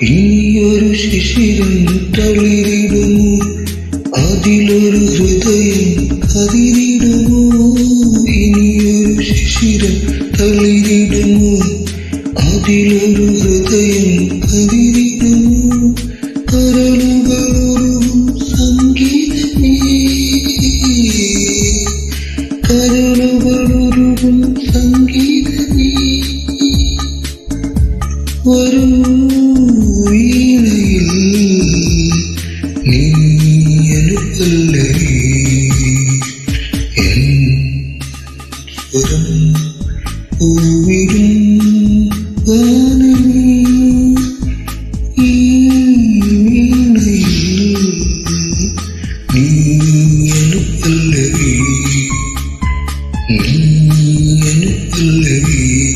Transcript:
ഇനിയൊരു ശിശിരം തളിരിടുമോ, അതിലൊരു ഹൃദയം കതിരിടുമോ. ഇനിയൊരു ശിശിരം തളിരിടുമോ, അതിലൊരു ഹൃദയം കതിരിടുമോ. കരളുകളൊരുവും സംഗീതമേ, കരളുകളൊരുവും സംഗീതമേ. വരൂ വീണയിൽ നീ അനുപല്ലവി, എൻ സ്വരം പൂവിടും ഗാനം.